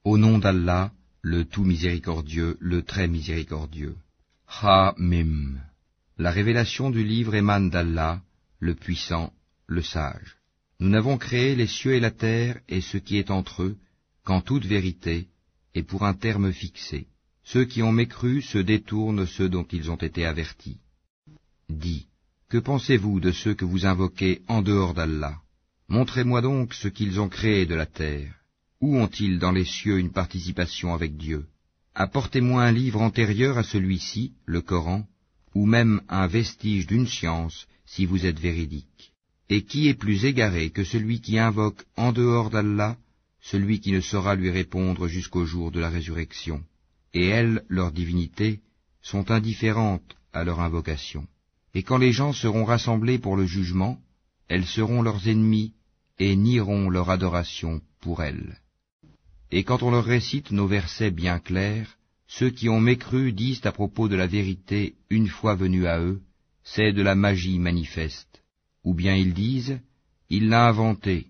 Au nom d'Allah, le tout miséricordieux, le très miséricordieux. Ha-Mim. La révélation du livre émane d'Allah, le puissant, le sage. Nous n'avons créé les cieux et la terre et ce qui est entre eux, qu'en toute vérité, et pour un terme fixé. Ceux qui ont mécru se détournent ceux dont ils ont été avertis. Dis, que pensez-vous de ceux que vous invoquez en dehors d'Allah? Montrez-moi donc ce qu'ils ont créé de la terre. Où ont-ils dans les cieux une participation avec Dieu? Apportez-moi un livre antérieur à celui-ci, le Coran, ou même un vestige d'une science, si vous êtes véridique. Et qui est plus égaré que celui qui invoque en dehors d'Allah, celui qui ne saura lui répondre jusqu'au jour de la résurrection? Et elles, leurs divinités, sont indifférentes à leur invocation. Et quand les gens seront rassemblés pour le jugement, elles seront leurs ennemis et nieront leur adoration pour elles. Et quand on leur récite nos versets bien clairs, ceux qui ont mécru disent à propos de la vérité une fois venue à eux, c'est de la magie manifeste. Ou bien ils disent, il l'a inventé.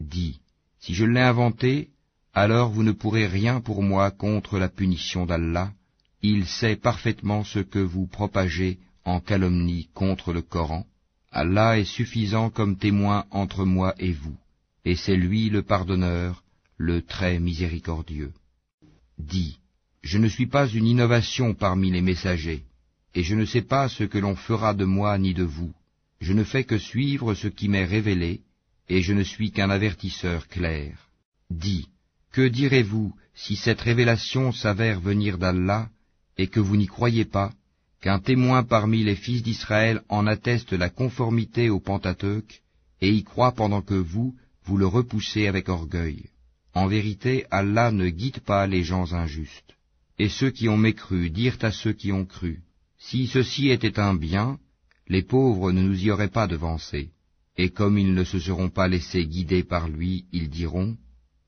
Dis, si je l'ai inventé, alors vous ne pourrez rien pour moi contre la punition d'Allah. Il sait parfaitement ce que vous propagez en calomnie contre le Coran. Allah est suffisant comme témoin entre moi et vous, et c'est lui le pardonneur, le très miséricordieux. Dis, je ne suis pas une innovation parmi les messagers, et je ne sais pas ce que l'on fera de moi ni de vous. Je ne fais que suivre ce qui m'est révélé, et je ne suis qu'un avertisseur clair. Dis, que direz-vous si cette révélation s'avère venir d'Allah, et que vous n'y croyez pas, qu'un témoin parmi les fils d'Israël en atteste la conformité au Pentateuque, et y croit pendant que vous le repoussez avec orgueil. En vérité, Allah ne guide pas les gens injustes. Et ceux qui ont mécru dirent à ceux qui ont cru, si ceci était un bien, les pauvres ne nous y auraient pas devancés. Et comme ils ne se seront pas laissés guider par lui, ils diront,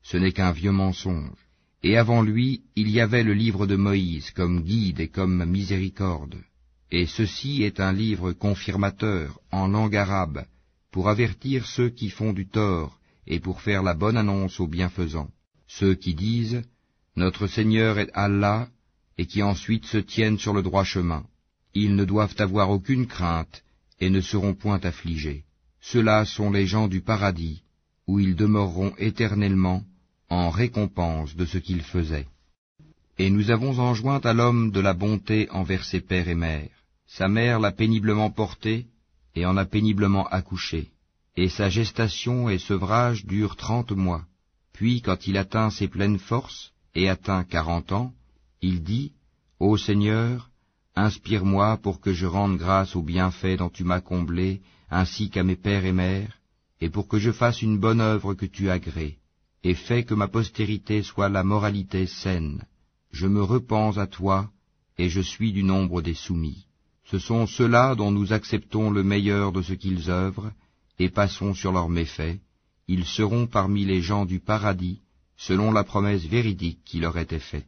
ce n'est qu'un vieux mensonge. Et avant lui, il y avait le livre de Moïse comme guide et comme miséricorde. Et ceci est un livre confirmateur en langue arabe, pour avertir ceux qui font du tort et pour faire la bonne annonce aux bienfaisants. Ceux qui disent, notre Seigneur est Allah, et qui ensuite se tiennent sur le droit chemin. Ils ne doivent avoir aucune crainte et ne seront point affligés. Ceux-là sont les gens du paradis, où ils demeureront éternellement, en récompense de ce qu'ils faisaient. Et nous avons enjoint à l'homme de la bonté envers ses pères et mères. Sa mère l'a péniblement porté et en a péniblement accouché. Et sa gestation et sevrage durent 30 mois. Puis, quand il atteint ses pleines forces et atteint 40 ans, il dit, Ô Seigneur, inspire-moi pour que je rende grâce aux bienfaits dont tu m'as comblé, ainsi qu'à mes pères et mères, et pour que je fasse une bonne œuvre que tu agrées, et fais que ma postérité soit la moralité saine. Je me repens à toi, et je suis du nombre des soumis. Ce sont ceux-là dont nous acceptons le meilleur de ce qu'ils œuvrent, et passons sur leurs méfaits. Ils seront parmi les gens du paradis, selon la promesse véridique qui leur était faite.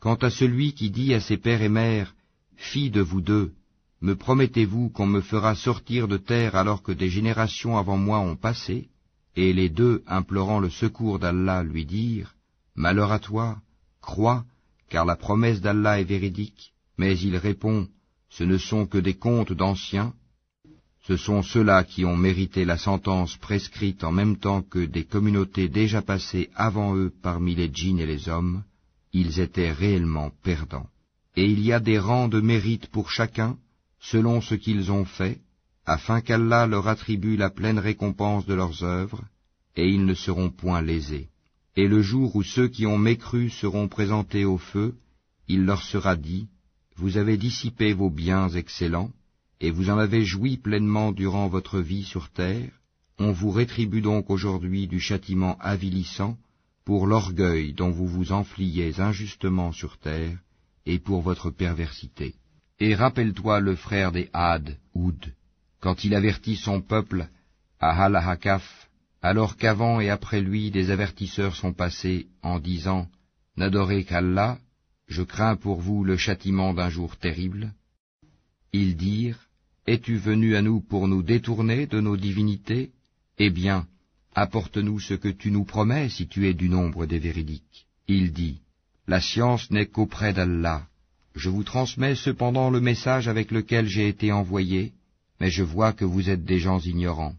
Quant à celui qui dit à ses pères et mères, « Fille de vous deux, me promettez-vous qu'on me fera sortir de terre alors que des générations avant moi ont passé ?» Et les deux, implorant le secours d'Allah, lui dirent, « Malheur à toi, crois, car la promesse d'Allah est véridique. » Mais il répond, « Ce ne sont que des contes d'anciens. Ce sont ceux-là qui ont mérité la sentence prescrite en même temps que des communautés déjà passées avant eux parmi les djinns et les hommes. Ils étaient réellement perdants. Et il y a des rangs de mérite pour chacun, selon ce qu'ils ont fait, afin qu'Allah leur attribue la pleine récompense de leurs œuvres, et ils ne seront point lésés. Et le jour où ceux qui ont mécru seront présentés au feu, il leur sera dit, « Vous avez dissipé vos biens excellents, et vous en avez joui pleinement durant votre vie sur terre, on vous rétribue donc aujourd'hui du châtiment avilissant pour l'orgueil dont vous vous enfliez injustement sur terre, et pour votre perversité. Et rappelle-toi le frère des Had, Houd, quand il avertit son peuple à Al-Hakaf, alors qu'avant et après lui des avertisseurs sont passés en disant « N'adorez qu'Allah, je crains pour vous le châtiment d'un jour terrible. » Ils dirent « Es-tu venu à nous pour nous détourner de nos divinités? Eh bien, apporte-nous ce que tu nous promets si tu es du nombre des véridiques. » Il dit, la science n'est qu'auprès d'Allah. Je vous transmets cependant le message avec lequel j'ai été envoyé, mais je vois que vous êtes des gens ignorants.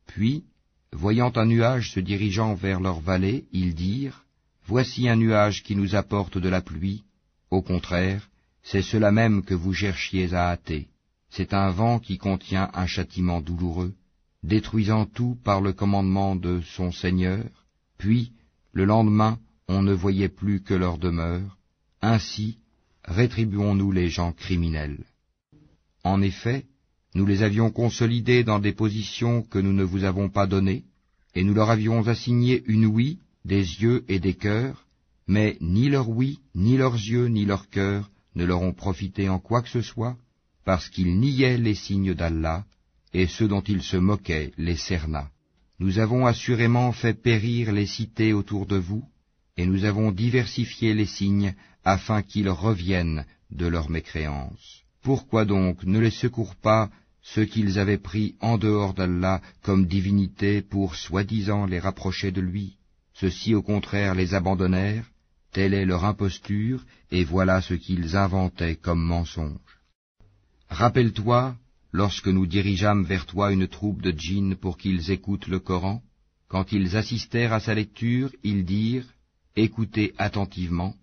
Puis, voyant un nuage se dirigeant vers leur vallée, ils dirent, voici un nuage qui nous apporte de la pluie. Au contraire, c'est cela même que vous cherchiez à hâter. C'est un vent qui contient un châtiment douloureux, détruisant tout par le commandement de son Seigneur. Puis, le lendemain, on ne voyait plus que leur demeure. Ainsi, rétribuons-nous les gens criminels. En effet, nous les avions consolidés dans des positions que nous ne vous avons pas données, et nous leur avions assigné une ouïe, des yeux et des cœurs, mais ni leur ouïe, ni leurs yeux, ni leurs cœurs ne leur ont profité en quoi que ce soit, parce qu'ils niaient les signes d'Allah, et ceux dont ils se moquaient les cerna. Nous avons assurément fait périr les cités autour de vous, et nous avons diversifié les signes afin qu'ils reviennent de leur mécréance. Pourquoi donc ne les secourent pas ceux qu'ils avaient pris en dehors d'Allah comme divinités pour soi-disant les rapprocher de lui? Ceux-ci au contraire les abandonnèrent, telle est leur imposture, et voilà ce qu'ils inventaient comme mensonge. Rappelle-toi, lorsque nous dirigeâmes vers toi une troupe de djinns pour qu'ils écoutent le Coran, quand ils assistèrent à sa lecture, ils dirent « Écoutez attentivement »,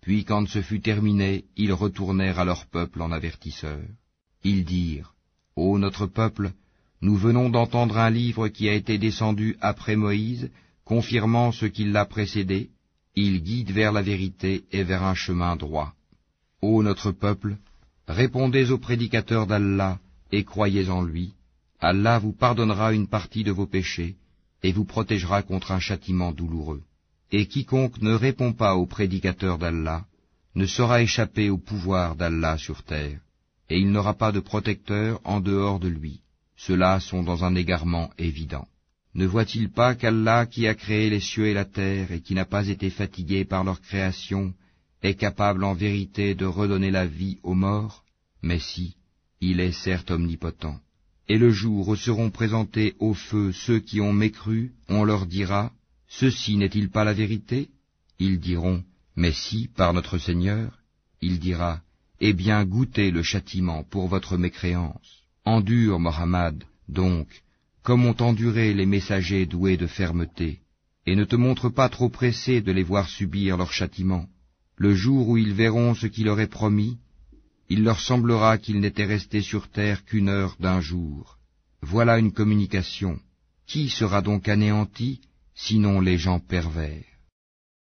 puis quand ce fut terminé, ils retournèrent à leur peuple en avertisseurs. Ils dirent « Ô notre peuple, nous venons d'entendre un livre qui a été descendu après Moïse, confirmant ce qui l'a précédé, il guide vers la vérité et vers un chemin droit. Ô notre peuple, répondez aux prédicateurs d'Allah et croyez en lui. Allah vous pardonnera une partie de vos péchés et vous protégera contre un châtiment douloureux. Et quiconque ne répond pas aux prédicateurs d'Allah ne saura échapper au pouvoir d'Allah sur terre, et il n'aura pas de protecteur en dehors de lui. Ceux-là sont dans un égarement évident. Ne voit-il pas qu'Allah, qui a créé les cieux et la terre et qui n'a pas été fatigué par leur création, est capable en vérité de redonner la vie aux morts? Mais si, il est certes omnipotent. Et le jour où seront présentés au feu ceux qui ont mécru, on leur dira, « Ceci n'est-il pas la vérité ?» Ils diront, « Mais si, par notre Seigneur. » Il dira, « Eh bien, goûtez le châtiment pour votre mécréance. Endure, Mohammed, donc, comme ont enduré les messagers doués de fermeté, et ne te montre pas trop pressé de les voir subir leur châtiment. Le jour où ils verront ce qui leur est promis, il leur semblera qu'ils n'étaient restés sur terre qu'une heure d'un jour. Voilà une communication. Qui sera donc anéanti, sinon les gens pervers?